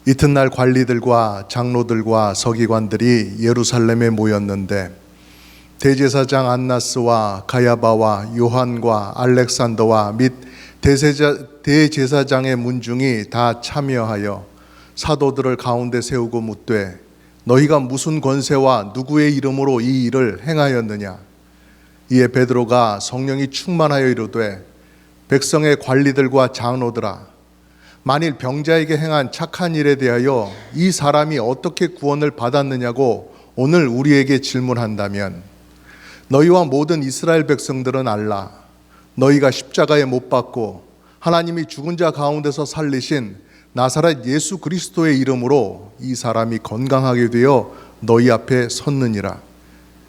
이튿날 관리들과 장로들과 서기관들이 예루살렘에 모였는데 대제사장 안나스와 가야바와 요한과 알렉산더와 및 대제사장의 문중이 다 참여하여 사도들을 가운데 세우고 묻되 너희가 무슨 권세와 누구의 이름으로 이 일을 행하였느냐. 이에 베드로가 성령이 충만하여 이르되 백성의 관리들과 장로들아, 만일 병자에게 행한 착한 일에 대하여 이 사람이 어떻게 구원을 받았느냐고 오늘 우리에게 질문한다면 너희와 모든 이스라엘 백성들은 알라. 너희가 십자가에 못 박고 하나님이 죽은 자 가운데서 살리신 나사렛 예수 그리스도의 이름으로 이 사람이 건강하게 되어 너희 앞에 섰느니라.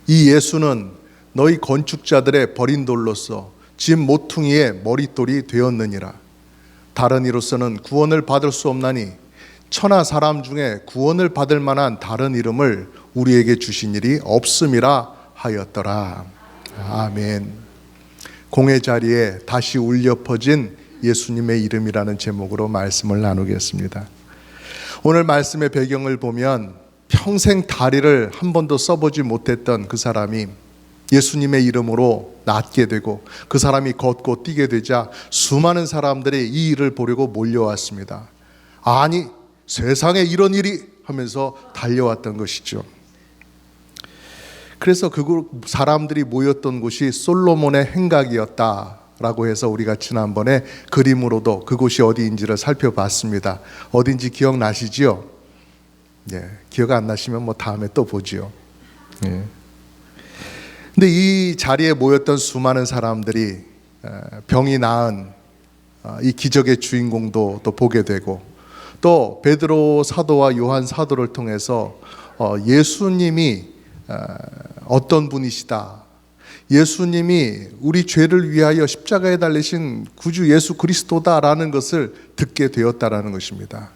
이 예수는 너희 건축자들의 버린 돌로서 집 모퉁이의 머릿돌이 되었느니라. 다른 이로서는 구원을 받을 수 없나니 천하 사람 중에 구원을 받을 만한 다른 이름을 우리에게 주신 일이 없음이라 하였더라. 아멘. 공회 자리에 다시 울려 퍼진 예수님의 이름이라는 제목으로 말씀을 나누겠습니다. 오늘 말씀의 배경을 보면 평생 다리를 한 번도 써보지 못했던 그 사람이 예수님의 이름으로 낫게 되고 그 사람이 걷고 뛰게 되자 수많은 사람들이 이 일을 보려고 몰려왔습니다. 아니, 세상에 이런 일이 하면서 달려왔던 것이죠. 그래서 그 사람들이 모였던 곳이 솔로몬의 행각이었다라고 해서 우리가 지난번에 그림으로도 그곳이 어디인지를 살펴봤습니다. 어딘지 기억나시지요? 예, 기억 안 나시면 뭐 다음에 또 보지요. 예. 근데 이 자리에 모였던 수많은 사람들이 병이 나은 이 기적의 주인공도 또 보게 되고 또 베드로 사도와 요한 사도를 통해서 예수님이 어떤 분이시다, 예수님이 우리 죄를 위하여 십자가에 달리신 구주 예수 그리스도다라는 것을 듣게 되었다라는 것입니다.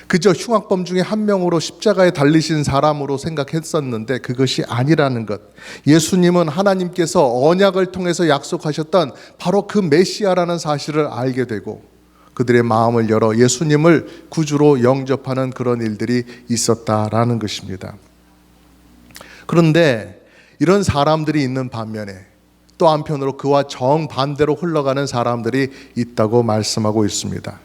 그저 흉악범 중에 한 명으로 십자가에 달리신 사람으로 생각했었는데 그것이 아니라는 것. 예수님은 하나님께서 언약을 통해서 약속하셨던 바로 그 메시아라는 사실을 알게 되고 그들의 마음을 열어 예수님을 구주로 영접하는 그런 일들이 있었다라는 것입니다. 그런데 이런 사람들이 있는 반면에 또 한편으로 그와 정반대로 흘러가는 사람들이 있다고 말씀하고 있습니다.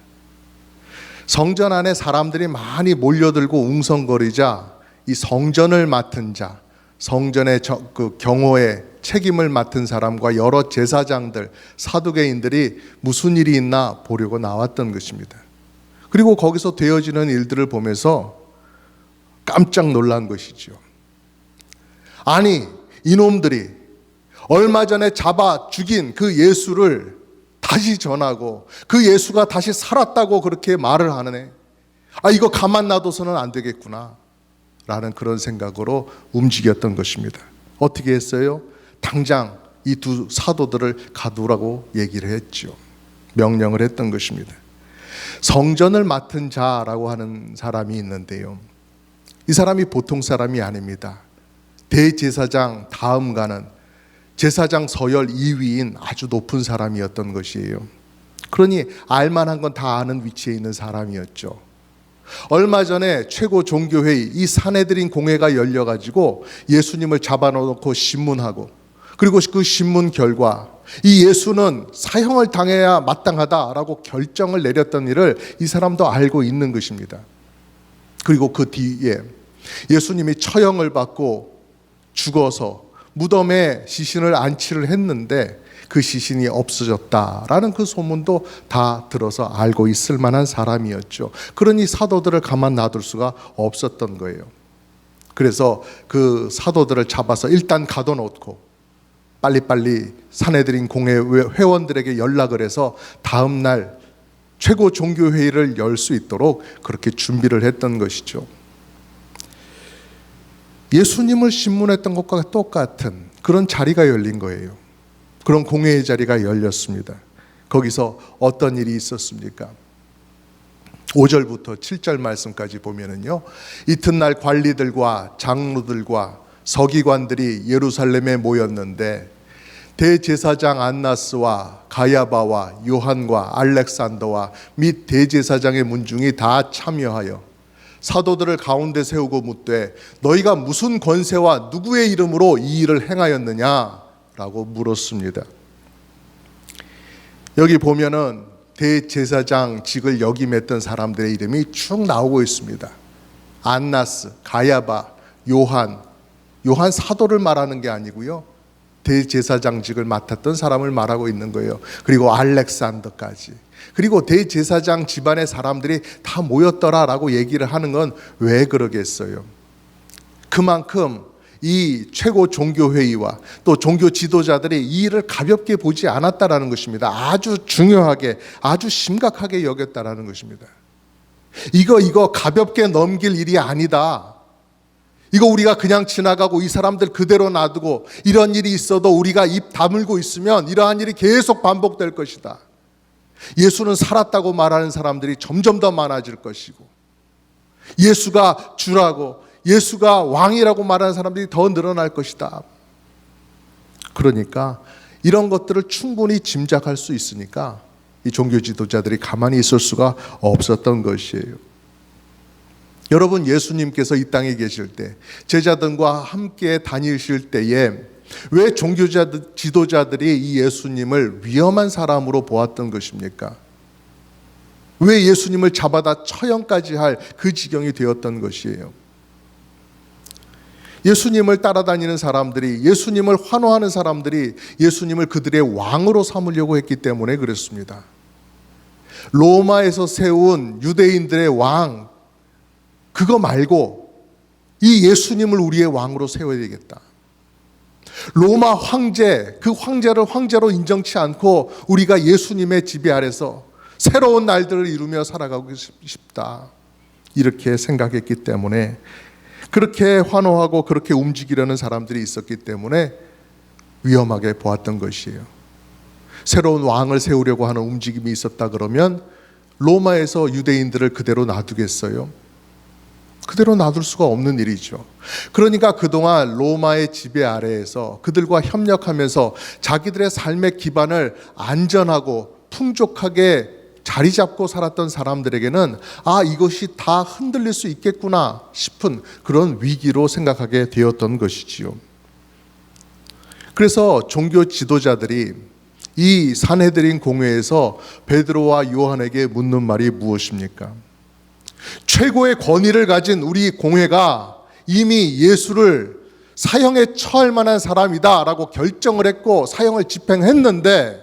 성전 안에 사람들이 많이 몰려들고 웅성거리자 이 성전을 맡은 자, 성전의 그 경호의 책임을 맡은 사람과 여러 제사장들, 사두개인들이 무슨 일이 있나 보려고 나왔던 것입니다. 그리고 거기서 되어지는 일들을 보면서 깜짝 놀란 것이죠. 아니, 이놈들이 얼마 전에 잡아 죽인 그 예수를 다시 전하고 그 예수가 다시 살았다고 그렇게 말을 하네. 이거 가만 놔둬서는 안 되겠구나 라는 그런 생각으로 움직였던 것입니다. 어떻게 했어요? 당장 이 두 사도들을 가두라고 얘기를 했죠. 명령을 했던 것입니다. 성전을 맡은 자라고 하는 사람이 있는데요, 이 사람이 보통 사람이 아닙니다. 대제사장 다음 가는 제사장 서열 2위인 아주 높은 사람이었던 것이에요. 그러니 알만한 건 다 아는 위치에 있는 사람이었죠. 얼마 전에 최고 종교회의 이 산헤드린 공회가 열려가지고 예수님을 잡아놓고 신문하고 그리고 그 신문 결과 이 예수는 사형을 당해야 마땅하다라고 결정을 내렸던 일을 이 사람도 알고 있는 것입니다. 그리고 그 뒤에 예수님이 처형을 받고 죽어서 무덤에 시신을 안치를 했는데 그 시신이 없어졌다라는 그 소문도 다 들어서 알고 있을 만한 사람이었죠. 그러니 사도들을 가만 놔둘 수가 없었던 거예요. 그래서 그 사도들을 잡아서 일단 가둬놓고 빨리빨리 산헤드린 공회 회원들에게 연락을 해서 다음 날 최고 종교회의를 열 수 있도록 그렇게 준비를 했던 것이죠. 예수님을 신문했던 것과 똑같은 그런 자리가 열린 거예요. 그런 공회의 자리가 열렸습니다. 거기서 어떤 일이 있었습니까? 5절부터 7절 말씀까지 보면은요, 이튿날 관리들과 장로들과 서기관들이 예루살렘에 모였는데 대제사장 안나스와 가야바와 요한과 알렉산더와 및 대제사장의 문중이 다 참여하여 사도들을 가운데 세우고 묻되 너희가 무슨 권세와 누구의 이름으로 이 일을 행하였느냐 라고 물었습니다. 여기 보면은 대제사장직을 역임했던 사람들의 이름이 쭉 나오고 있습니다. 안나스, 가야바, 요한 사도를 말하는 게 아니고요, 대제사장직을 맡았던 사람을 말하고 있는 거예요. 그리고 알렉산더까지, 그리고 대제사장 집안의 사람들이 다 모였더라라고 얘기를 하는 건 왜 그러겠어요? 그만큼 이 최고 종교회의와 또 종교 지도자들이 이 일을 가볍게 보지 않았다라는 것입니다. 아주 중요하게, 아주 심각하게 여겼다라는 것입니다. 이거 가볍게 넘길 일이 아니다. 이거 우리가 그냥 지나가고 이 사람들 그대로 놔두고 이런 일이 있어도 우리가 입 다물고 있으면 이러한 일이 계속 반복될 것이다. 예수는 살았다고 말하는 사람들이 점점 더 많아질 것이고, 예수가 주라고, 예수가 왕이라고 말하는 사람들이 더 늘어날 것이다. 그러니까 이런 것들을 충분히 짐작할 수 있으니까 이 종교 지도자들이 가만히 있을 수가 없었던 것이에요. 여러분, 예수님께서 이 땅에 계실 때, 제자들과 함께 다니실 때에 왜 종교 지도자들이 이 예수님을 위험한 사람으로 보았던 것입니까? 왜 예수님을 잡아다 처형까지 할 그 지경이 되었던 것이에요? 예수님을 따라다니는 사람들이, 예수님을 환호하는 사람들이 예수님을 그들의 왕으로 삼으려고 했기 때문에 그랬습니다. 로마에서 세운 유대인들의 왕, 그거 말고 이 예수님을 우리의 왕으로 세워야 되겠다. 로마 황제, 그 황제를 황제로 인정치 않고 우리가 예수님의 지배 아래서 새로운 날들을 이루며 살아가고 싶다, 이렇게 생각했기 때문에, 그렇게 환호하고 그렇게 움직이려는 사람들이 있었기 때문에 위험하게 보았던 것이에요. 새로운 왕을 세우려고 하는 움직임이 있었다 그러면 로마에서 유대인들을 그대로 놔두겠어요? 그대로 놔둘 수가 없는 일이죠. 그러니까 그동안 로마의 지배 아래에서 그들과 협력하면서 자기들의 삶의 기반을 안전하고 풍족하게 자리 잡고 살았던 사람들에게는 이것이 다 흔들릴 수 있겠구나 싶은 그런 위기로 생각하게 되었던 것이지요. 그래서 종교 지도자들이 이 산헤드린 공회에서 베드로와 요한에게 묻는 말이 무엇입니까? 최고의 권위를 가진 우리 공회가 이미 예수를 사형에 처할 만한 사람이다 라고 결정을 했고 사형을 집행했는데,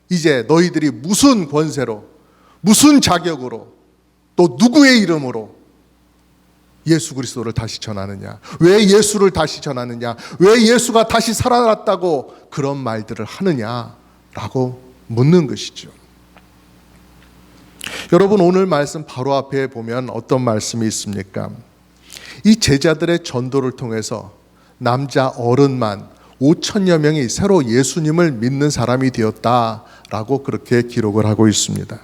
이제 너희들이 무슨 권세로, 무슨 자격으로, 또 누구의 이름으로 예수 그리스도를 다시 전하느냐? 왜 예수를 다시 전하느냐? 왜 예수가 다시 살아났다고 그런 말들을 하느냐라고 묻는 것이죠. 여러분, 오늘 말씀 바로 앞에 보면 어떤 말씀이 있습니까? 이 제자들의 전도를 통해서 남자 어른만 5천여 명이 새로 예수님을 믿는 사람이 되었다라고 그렇게 기록을 하고 있습니다.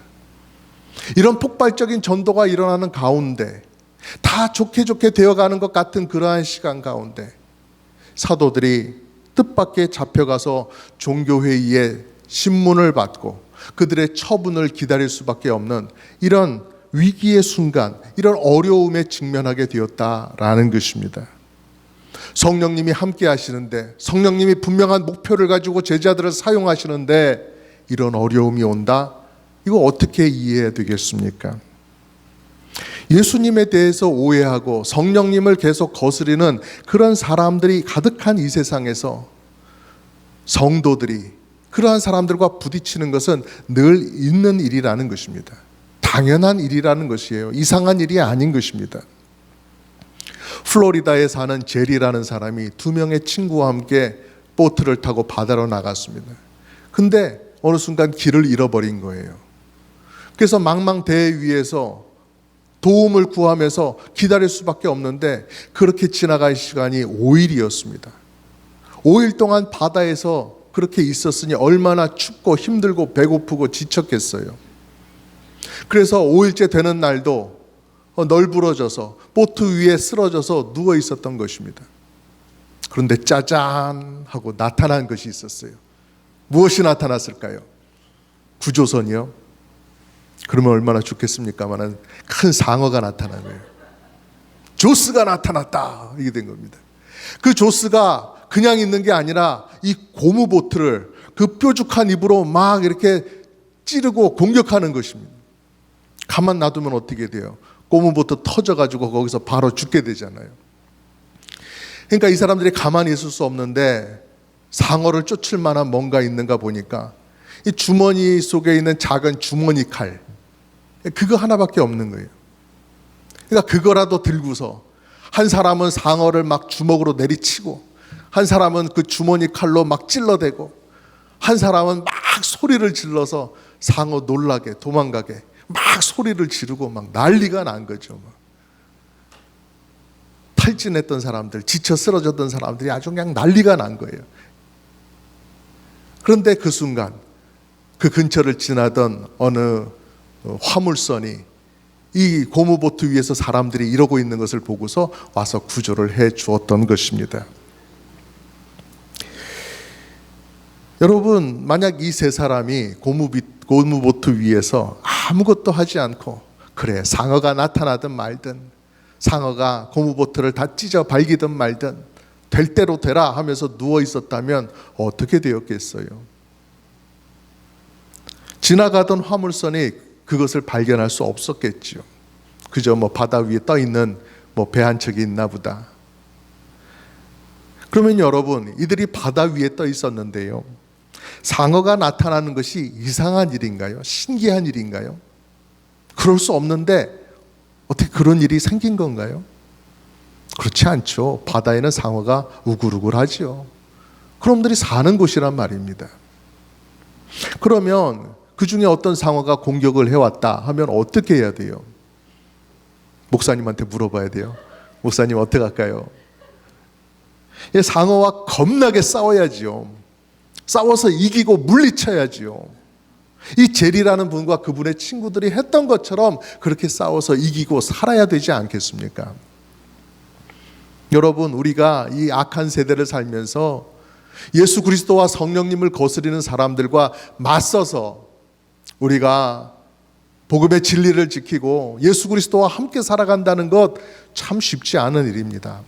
이런 폭발적인 전도가 일어나는 가운데, 다 좋게 되어가는 것 같은 그러한 시간 가운데 사도들이 뜻밖의 잡혀가서 종교회의에 신문을 받고 그들의 처분을 기다릴 수밖에 없는 이런 위기의 순간, 이런 어려움에 직면하게 되었다라는 것입니다. 성령님이 함께 하시는데, 성령님이 분명한 목표를 가지고 제자들을 사용하시는데 이런 어려움이 온다? 이거 어떻게 이해해야 되겠습니까? 예수님에 대해서 오해하고 성령님을 계속 거스리는 그런 사람들이 가득한 이 세상에서 성도들이 그러한 사람들과 부딪히는 것은 늘 있는 일이라는 것입니다. 당연한 일이라는 것이에요. 이상한 일이 아닌 것입니다. 플로리다에 사는 제리라는 사람이 2명의 친구와 함께 보트를 타고 바다로 나갔습니다. 근데 어느 순간 길을 잃어버린 거예요. 그래서 망망대해 위에서 도움을 구하면서 기다릴 수밖에 없는데, 그렇게 지나갈 시간이 5일이었습니다. 5일 동안 바다에서 그렇게 있었으니 얼마나 춥고 힘들고 배고프고 지쳤겠어요. 그래서 5일째 되는 날도 널브러져서 보트 위에 쓰러져서 누워 있었던 것입니다. 그런데 짜잔 하고 나타난 것이 있었어요. 무엇이 나타났을까요? 구조선이요? 그러면 얼마나 좋겠습니까마는 큰 상어가 나타난 거예요. 조스가 나타났다, 이게 된 겁니다. 그 조스가 그냥 있는 게 아니라 이 고무보트를 그 뾰족한 입으로 막 이렇게 찌르고 공격하는 것입니다. 가만 놔두면 어떻게 돼요? 고무보트 터져가지고 거기서 바로 죽게 되잖아요. 그러니까 이 사람들이 가만히 있을 수 없는데 상어를 쫓을 만한 뭔가 있는가 보니까 이 주머니 속에 있는 작은 주머니 칼, 그거 하나밖에 없는 거예요. 그러니까 그거라도 들고서 한 사람은 상어를 막 주먹으로 내리치고, 한 사람은 그 주머니 칼로 막 찔러대고, 한 사람은 막 소리를 질러서 상어 놀라게, 도망가게 막 소리를 지르고 막 난리가 난 거죠. 막. 탈진했던 사람들, 지쳐 쓰러졌던 사람들이 아주 그냥 난리가 난 거예요. 그런데 그 순간 그 근처를 지나던 어느 화물선이 이 고무보트 위에서 사람들이 이러고 있는 것을 보고서 와서 구조를 해 주었던 것입니다. 여러분, 만약 이 세 사람이 고무보트 위에서 아무것도 하지 않고, 그래, 상어가 나타나든 말든, 상어가 고무보트를 다 찢어 발기든 말든 될 대로 되라 하면서 누워 있었다면 어떻게 되었겠어요? 지나가던 화물선이 그것을 발견할 수 없었겠지요. 그저 바다 위에 떠 있는 배 한 척이 있나 보다. 그러면 여러분, 이들이 바다 위에 떠 있었는데요, 상어가 나타나는 것이 이상한 일인가요? 신기한 일인가요? 그럴 수 없는데 어떻게 그런 일이 생긴 건가요? 그렇지 않죠. 바다에는 상어가 우글우글하죠. 그놈들이 사는 곳이란 말입니다. 그러면 그 중에 어떤 상어가 공격을 해왔다 하면 어떻게 해야 돼요? 목사님한테 물어봐야 돼요. 목사님 어떻게 할까요? 상어와 겁나게 싸워야지요. 싸워서 이기고 물리쳐야지요. 이 제리라는 분과 그분의 친구들이 했던 것처럼 그렇게 싸워서 이기고 살아야 되지 않겠습니까? 여러분, 우리가 이 악한 세대를 살면서 예수 그리스도와 성령님을 거스리는 사람들과 맞서서 우리가 복음의 진리를 지키고 예수 그리스도와 함께 살아간다는 것 참 쉽지 않은 일입니다.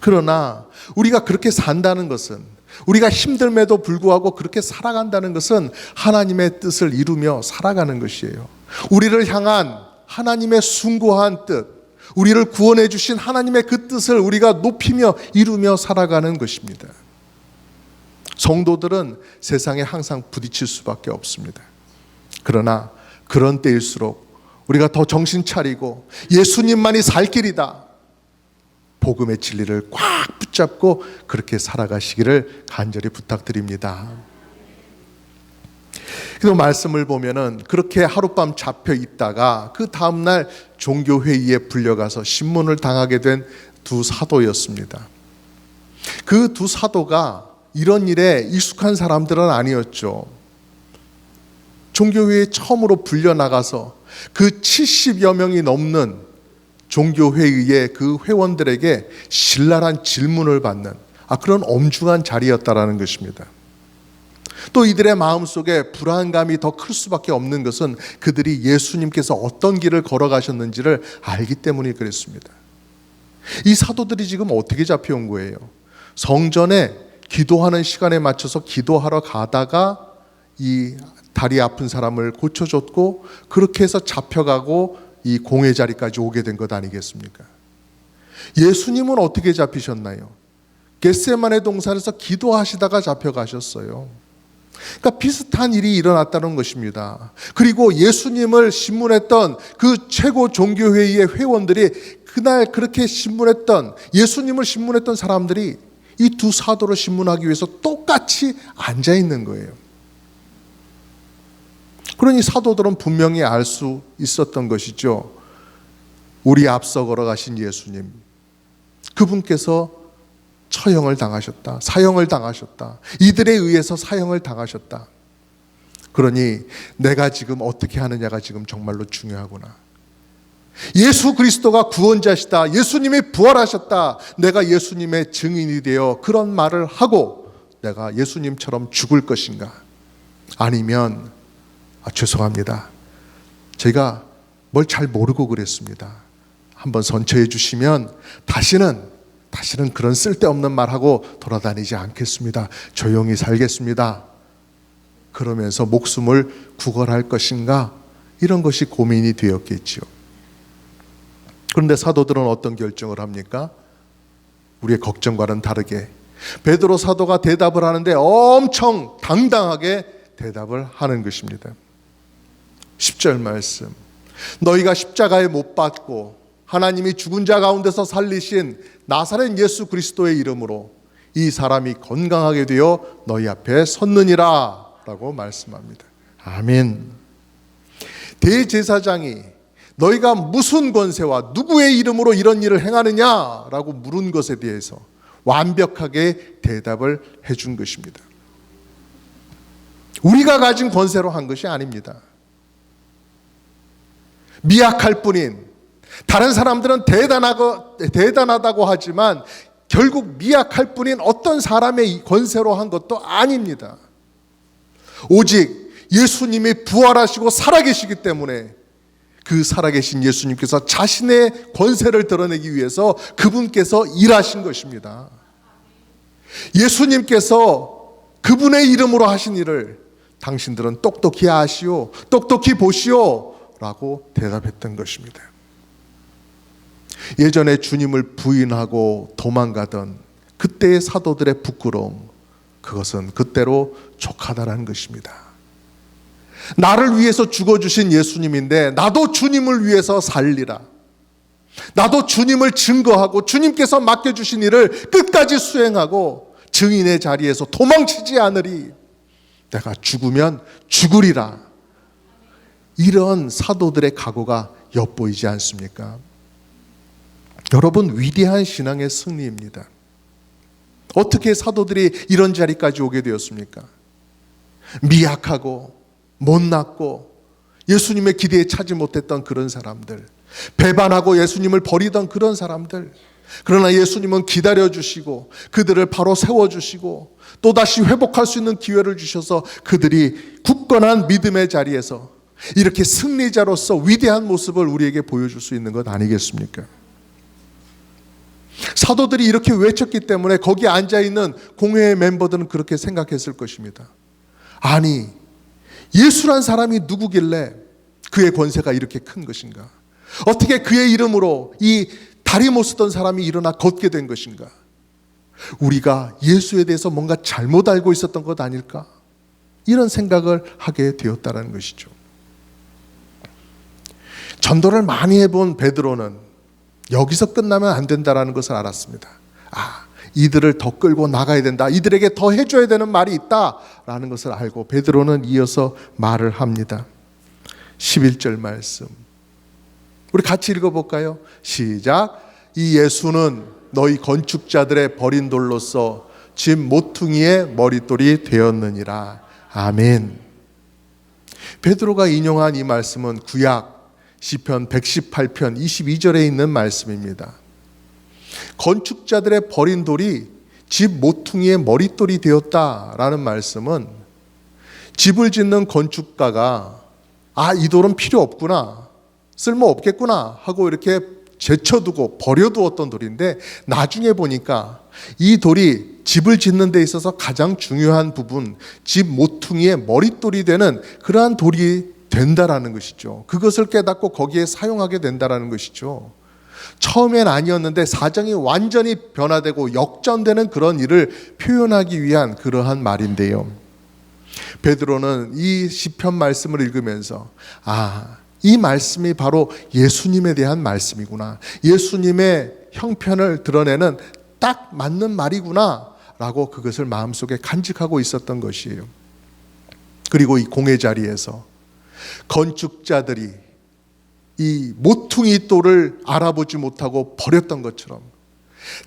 그러나 우리가 그렇게 산다는 것은, 우리가 힘듦에도 불구하고 그렇게 살아간다는 것은 하나님의 뜻을 이루며 살아가는 것이에요. 우리를 향한 하나님의 숭고한 뜻, 우리를 구원해 주신 하나님의 그 뜻을 우리가 높이며 이루며 살아가는 것입니다. 성도들은 세상에 항상 부딪힐 수밖에 없습니다. 그러나 그런 때일수록 우리가 더 정신 차리고 예수님만이 살 길이다, 복음의 진리를 꽉 붙잡고 그렇게 살아가시기를 간절히 부탁드립니다. 그리고 말씀을 보면은 그렇게 하룻밤 잡혀 있다가 그 다음날 종교회의에 불려가서 신문을 당하게 된 두 사도였습니다. 그 두 사도가 이런 일에 익숙한 사람들은 아니었죠. 종교회의에 처음으로 불려나가서 그 70여 명이 넘는 종교회의의 그 회원들에게 신랄한 질문을 받는 그런 엄중한 자리였다라는 것입니다. 또 이들의 마음속에 불안감이 더 클 수밖에 없는 것은 그들이 예수님께서 어떤 길을 걸어가셨는지를 알기 때문이 그랬습니다. 이 사도들이 지금 어떻게 잡혀온 거예요? 성전에 기도하는 시간에 맞춰서 기도하러 가다가 이 다리 아픈 사람을 고쳐줬고, 그렇게 해서 잡혀가고 이 공회 자리까지 오게 된 것 아니겠습니까? 예수님은 어떻게 잡히셨나요? 겟세마네 동산에서 기도하시다가 잡혀가셨어요. 그러니까 비슷한 일이 일어났다는 것입니다. 그리고 예수님을 신문했던 그 최고 종교회의의 회원들이, 그날 그렇게 신문했던, 예수님을 신문했던 사람들이 이 두 사도를 신문하기 위해서 똑같이 앉아 있는 거예요. 그러니 사도들은 분명히 알 수 있었던 것이죠. 우리 앞서 걸어가신 예수님, 그분께서 처형을 당하셨다, 사형을 당하셨다, 이들에 의해서 사형을 당하셨다. 그러니 내가 지금 어떻게 하느냐가 지금 정말로 중요하구나. 예수 그리스도가 구원자시다, 예수님이 부활하셨다, 내가 예수님의 증인이 되어 그런 말을 하고 내가 예수님처럼 죽을 것인가? 아니면 죄송합니다. 제가 뭘 잘 모르고 그랬습니다. 한번 선처해 주시면 다시는 그런 쓸데없는 말하고 돌아다니지 않겠습니다. 조용히 살겠습니다. 그러면서 목숨을 구걸할 것인가? 이런 것이 고민이 되었겠지요. 그런데 사도들은 어떤 결정을 합니까? 우리의 걱정과는 다르게 베드로 사도가 대답을 하는데 엄청 당당하게 대답을 하는 것입니다. 10절 말씀. 너희가 십자가에 못 박고 하나님이 죽은 자 가운데서 살리신 나사렛 예수 그리스도의 이름으로 이 사람이 건강하게 되어 너희 앞에 섰느니라 라고 말씀합니다. 아멘. 대제사장이 너희가 무슨 권세와 누구의 이름으로 이런 일을 행하느냐라고 물은 것에 대해서 완벽하게 대답을 해준 것입니다. 우리가 가진 권세로 한 것이 아닙니다. 미약할 뿐인, 다른 사람들은 대단하다고 하지만 결국 미약할 뿐인 어떤 사람의 권세로 한 것도 아닙니다. 오직 예수님이 부활하시고 살아계시기 때문에 그 살아계신 예수님께서 자신의 권세를 드러내기 위해서 그분께서 일하신 것입니다. 예수님께서 그분의 이름으로 하신 일을 당신들은 똑똑히 아시오, 똑똑히 보시오 라고 대답했던 것입니다. 예전에 주님을 부인하고 도망가던 그때의 사도들의 부끄러움, 그것은 그때로 족하다라는 것입니다. 나를 위해서 죽어주신 예수님인데 나도 주님을 위해서 살리라. 나도 주님을 증거하고 주님께서 맡겨주신 일을 끝까지 수행하고 증인의 자리에서 도망치지 않으리. 내가 죽으면 죽으리라. 이런 사도들의 각오가 엿보이지 않습니까? 여러분, 위대한 신앙의 승리입니다. 어떻게 사도들이 이런 자리까지 오게 되었습니까? 미약하고 못났고 예수님의 기대에 차지 못했던 그런 사람들, 배반하고 예수님을 버리던 그런 사람들, 그러나 예수님은 기다려주시고 그들을 바로 세워주시고 또다시 회복할 수 있는 기회를 주셔서 그들이 굳건한 믿음의 자리에서 이렇게 승리자로서 위대한 모습을 우리에게 보여줄 수 있는 것 아니겠습니까? 사도들이 이렇게 외쳤기 때문에 거기 앉아있는 공회의 멤버들은 그렇게 생각했을 것입니다. 아니, 예수란 사람이 누구길래 그의 권세가 이렇게 큰 것인가? 어떻게 그의 이름으로 이 다리 못 쓰던 사람이 일어나 걷게 된 것인가? 우리가 예수에 대해서 뭔가 잘못 알고 있었던 것 아닐까? 이런 생각을 하게 되었다는 것이죠. 전도를 많이 해본 베드로는 여기서 끝나면 안 된다는 것을 알았습니다. 이들을 더 끌고 나가야 된다. 이들에게 더 해줘야 되는 말이 있다라는 것을 알고 베드로는 이어서 말을 합니다. 11절 말씀. 우리 같이 읽어볼까요? 시작. 이 예수는 너희 건축자들의 버린 돌로서 집 모퉁이의 머릿돌이 되었느니라. 아멘. 베드로가 인용한 이 말씀은 구약 시편 118편 22절에 있는 말씀입니다. 건축자들의 버린 돌이 집 모퉁이의 머릿돌이 되었다라는 말씀은 집을 짓는 건축가가 이 돌은 필요 없구나, 쓸모 없겠구나 하고 이렇게 제쳐두고 버려두었던 돌인데 나중에 보니까 이 돌이 집을 짓는 데 있어서 가장 중요한 부분, 집 모퉁이의 머릿돌이 되는 그러한 돌이 된다라는 것이죠. 그것을 깨닫고 거기에 사용하게 된다라는 것이죠. 처음엔 아니었는데 사정이 완전히 변화되고 역전되는 그런 일을 표현하기 위한 그러한 말인데요. 베드로는 이 시편 말씀을 읽으면서 이 말씀이 바로 예수님에 대한 말씀이구나, 예수님의 형편을 드러내는 딱 맞는 말이구나 라고 그것을 마음속에 간직하고 있었던 것이에요. 그리고 이 공회 자리에서 건축자들이 이 모퉁이 돌을 알아보지 못하고 버렸던 것처럼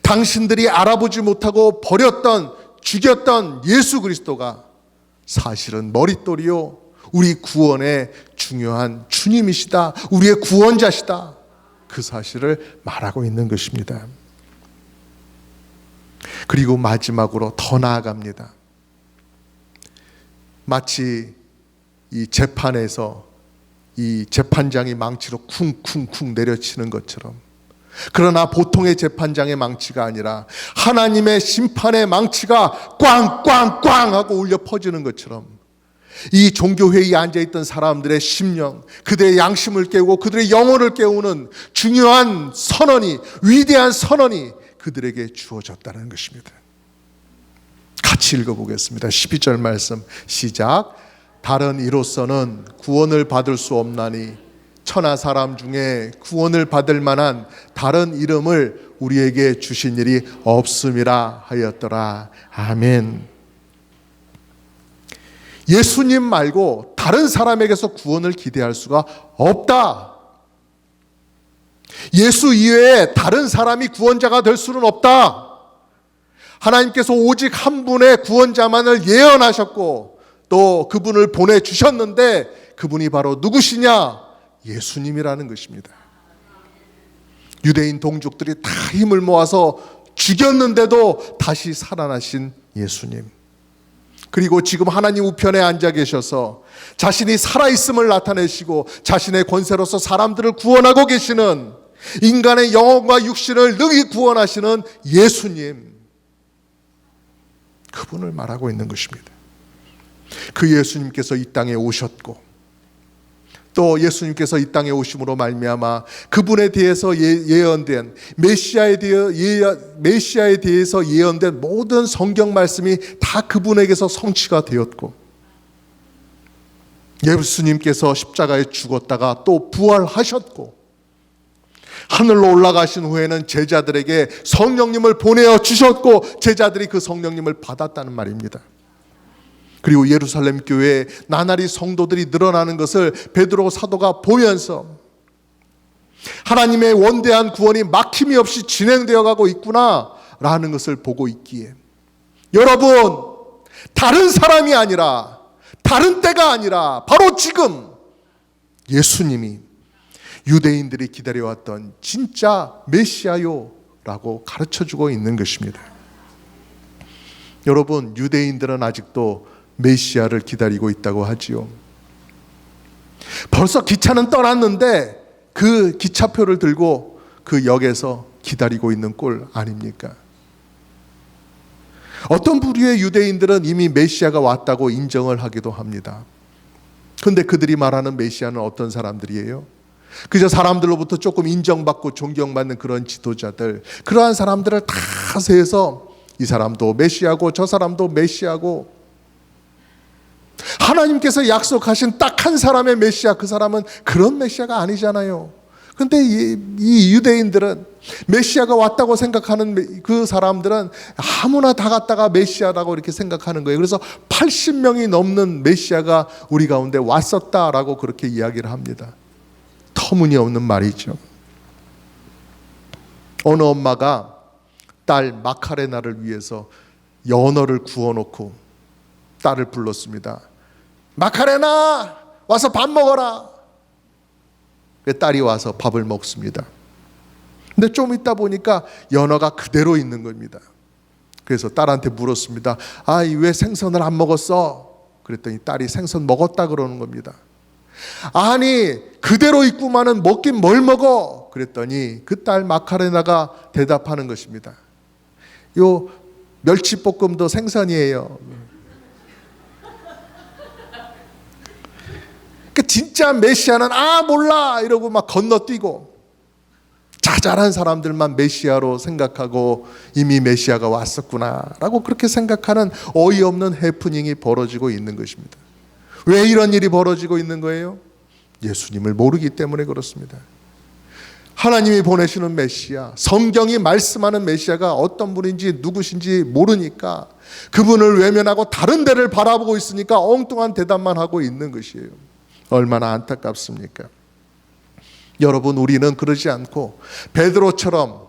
당신들이 알아보지 못하고 버렸던, 죽였던 예수 그리스도가 사실은 머릿돌이요, 우리 구원의 중요한 주님이시다, 우리의 구원자시다, 그 사실을 말하고 있는 것입니다. 그리고 마지막으로 더 나아갑니다. 마치 이 재판에서 이 재판장이 망치로 쿵쿵쿵 내려치는 것처럼, 그러나 보통의 재판장의 망치가 아니라 하나님의 심판의 망치가 꽝꽝꽝 하고 울려 퍼지는 것처럼, 이 종교회의에 앉아있던 사람들의 심령, 그들의 양심을 깨우고 그들의 영혼을 깨우는 중요한 선언이, 위대한 선언이 그들에게 주어졌다는 것입니다. 같이 읽어보겠습니다. 12절 말씀 시작. 다른 이로서는 구원을 받을 수 없나니 천하 사람 중에 구원을 받을 만한 다른 이름을 우리에게 주신 일이 없음이라 하였더라. 아멘. 예수님 말고 다른 사람에게서 구원을 기대할 수가 없다. 예수 이외에 다른 사람이 구원자가 될 수는 없다. 하나님께서 오직 한 분의 구원자만을 예언하셨고 또 그분을 보내주셨는데, 그분이 바로 누구시냐? 예수님이라는 것입니다. 유대인 동족들이 다 힘을 모아서 죽였는데도 다시 살아나신 예수님, 그리고 지금 하나님 우편에 앉아 계셔서 자신이 살아있음을 나타내시고 자신의 권세로서 사람들을 구원하고 계시는, 인간의 영혼과 육신을 능히 구원하시는 예수님, 그분을 말하고 있는 것입니다. 그 예수님께서 이 땅에 오셨고, 또 예수님께서 이 땅에 오심으로 말미암아 그분에 대해서 예언된 메시아에 대해서 예언된 모든 성경 말씀이 다 그분에게서 성취가 되었고, 예수님께서 십자가에 죽었다가 또 부활하셨고, 하늘로 올라가신 후에는 제자들에게 성령님을 보내어 주셨고 제자들이 그 성령님을 받았다는 말입니다. 그리고 예루살렘 교회에 나날이 성도들이 늘어나는 것을 베드로 사도가 보면서 하나님의 원대한 구원이 막힘이 없이 진행되어 가고 있구나라는 것을 보고 있기에, 여러분, 다른 사람이 아니라, 다른 때가 아니라 바로 지금 예수님이 유대인들이 기다려왔던 진짜 메시아요라고 가르쳐주고 있는 것입니다. 여러분, 유대인들은 아직도 메시아를 기다리고 있다고 하지요. 벌써 기차는 떠났는데 그 기차표를 들고 그 역에서 기다리고 있는 꼴 아닙니까? 어떤 부류의 유대인들은 이미 메시아가 왔다고 인정을 하기도 합니다. 그런데 그들이 말하는 메시아는 어떤 사람들이에요? 그저 사람들로부터 조금 인정받고 존경받는 그런 지도자들, 그러한 사람들을 다 세서 이 사람도 메시아고 저 사람도 메시아고, 하나님께서 약속하신 딱 한 사람의 메시아, 그 사람은 그런 메시아가 아니잖아요. 그런데 이 유대인들은 메시아가 왔다고 생각하는 그 사람들은 아무나 다 갔다가 메시아라고 이렇게 생각하는 거예요. 그래서 80명이 넘는 메시아가 우리 가운데 왔었다라고 그렇게 이야기를 합니다. 터무니없는 말이죠. 어느 엄마가 딸 마카레나를 위해서 연어를 구워놓고 딸을 불렀습니다. 마카레나, 와서 밥 먹어라. 딸이 와서 밥을 먹습니다. 근데 좀 있다 보니까 연어가 그대로 있는 겁니다. 그래서 딸한테 물었습니다. 왜 생선을 안 먹었어? 그랬더니 딸이 생선 먹었다 그러는 겁니다. 아니, 그대로 있구만은 먹긴 뭘 먹어? 그랬더니 그 딸 마카레나가 대답하는 것입니다. 요 멸치볶음도 생선이에요. 그 진짜 메시아는 몰라 이러고 막 건너뛰고, 자잘한 사람들만 메시아로 생각하고 이미 메시아가 왔었구나라고 그렇게 생각하는 어이없는 해프닝이 벌어지고 있는 것입니다. 왜 이런 일이 벌어지고 있는 거예요? 예수님을 모르기 때문에 그렇습니다. 하나님이 보내시는 메시아, 성경이 말씀하는 메시아가 어떤 분인지 누구신지 모르니까 그분을 외면하고 다른 데를 바라보고 있으니까 엉뚱한 대답만 하고 있는 것이에요. 얼마나 안타깝습니까? 여러분, 우리는 그러지 않고 베드로처럼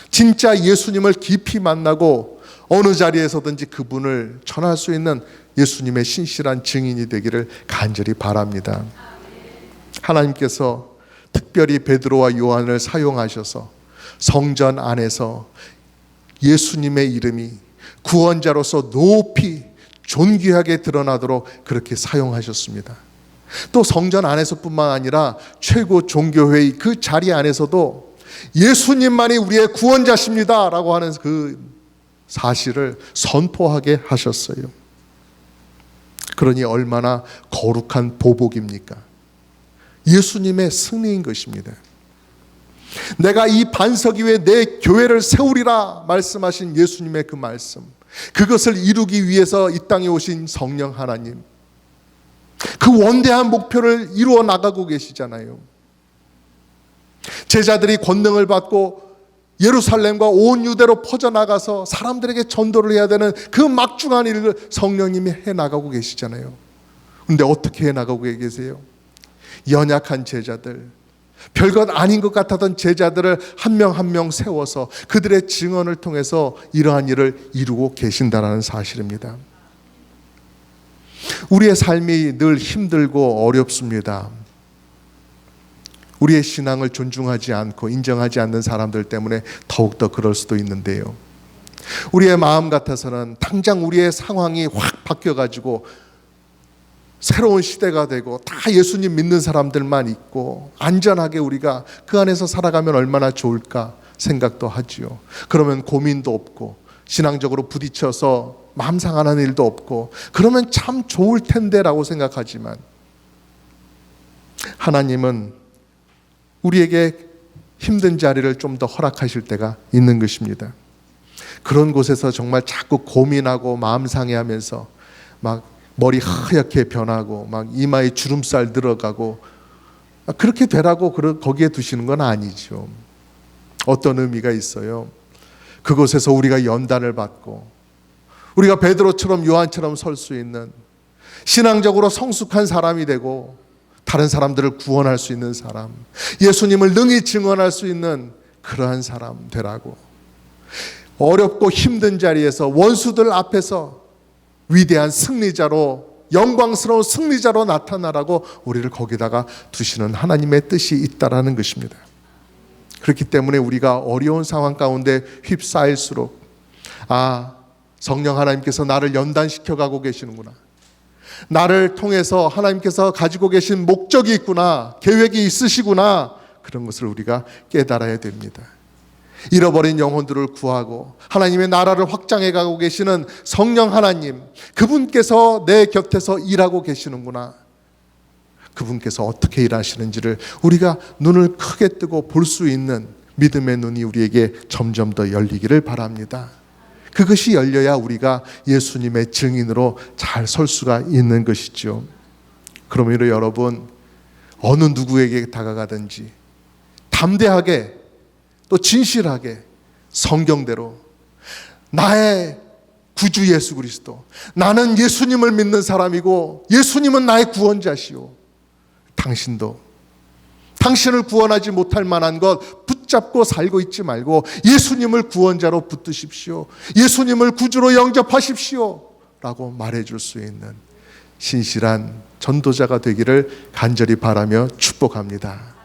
진짜 예수님을 깊이 만나고 어느 자리에서든지 그분을 전할 수 있는 예수님의 신실한 증인이 되기를 간절히 바랍니다. 하나님께서 특별히 베드로와 요한을 사용하셔서 성전 안에서 예수님의 이름이 구원자로서 높이 존귀하게 드러나도록 그렇게 사용하셨습니다. 또 성전 안에서뿐만 아니라 최고 종교회의 그 자리 안에서도 예수님만이 우리의 구원자십니다 라고 하는 그 사실을 선포하게 하셨어요. 그러니 얼마나 거룩한 보복입니까? 예수님의 승리인 것입니다. 내가 이 반석 위에 내 교회를 세우리라 말씀하신 예수님의 그 말씀, 그것을 이루기 위해서 이 땅에 오신 성령 하나님, 그 원대한 목표를 이루어 나가고 계시잖아요. 제자들이 권능을 받고 예루살렘과 온 유대로 퍼져나가서 사람들에게 전도를 해야 되는 그 막중한 일을 성령님이 해나가고 계시잖아요. 그런데 어떻게 해나가고 계세요? 연약한 제자들, 별것 아닌 것 같았던 제자들을 한 명 한 명 세워서 그들의 증언을 통해서 이러한 일을 이루고 계신다는 사실입니다. 우리의 삶이 늘 힘들고 어렵습니다. 우리의 신앙을 존중하지 않고 인정하지 않는 사람들 때문에 더욱더 그럴 수도 있는데요. 우리의 마음 같아서는 당장 우리의 상황이 확 바뀌어가지고 새로운 시대가 되고 다 예수님 믿는 사람들만 있고 안전하게 우리가 그 안에서 살아가면 얼마나 좋을까 생각도 하지요. 그러면 고민도 없고 신앙적으로 부딪혀서 마음 상하는 일도 없고 그러면 참 좋을 텐데라고 생각하지만 하나님은 우리에게 힘든 자리를 좀 더 허락하실 때가 있는 것입니다. 그런 곳에서 정말 자꾸 고민하고 마음 상해하면서 막 머리 하얗게 변하고 막 이마에 주름살 들어가고 그렇게 되라고 거기에 두시는 건 아니죠. 어떤 의미가 있어요. 그곳에서 우리가 연단을 받고 우리가 베드로처럼 요한처럼 설 수 있는 신앙적으로 성숙한 사람이 되고 다른 사람들을 구원할 수 있는 사람, 예수님을 능히 증언할 수 있는 그러한 사람 되라고, 어렵고 힘든 자리에서 원수들 앞에서 위대한 승리자로, 영광스러운 승리자로 나타나라고 우리를 거기다가 두시는 하나님의 뜻이 있다라는 것입니다. 그렇기 때문에 우리가 어려운 상황 가운데 휩싸일수록 성령 하나님께서 나를 연단시켜 가고 계시는구나, 나를 통해서 하나님께서 가지고 계신 목적이 있구나, 계획이 있으시구나, 그런 것을 우리가 깨달아야 됩니다. 잃어버린 영혼들을 구하고 하나님의 나라를 확장해 가고 계시는 성령 하나님, 그분께서 내 곁에서 일하고 계시는구나, 그분께서 어떻게 일하시는지를 우리가 눈을 크게 뜨고 볼 수 있는 믿음의 눈이 우리에게 점점 더 열리기를 바랍니다. 그것이 열려야 우리가 예수님의 증인으로 잘 설 수가 있는 것이죠. 그러므로 여러분, 어느 누구에게 다가가든지 담대하게 또 진실하게 성경대로 나의 구주 예수 그리스도, 나는 예수님을 믿는 사람이고 예수님은 나의 구원자시오, 당신을 구원하지 못할 만한 것 붙잡고 살고 있지 말고 예수님을 구원자로 붙드십시오, 예수님을 구주로 영접하십시오 라고 말해줄 수 있는 신실한 전도자가 되기를 간절히 바라며 축복합니다.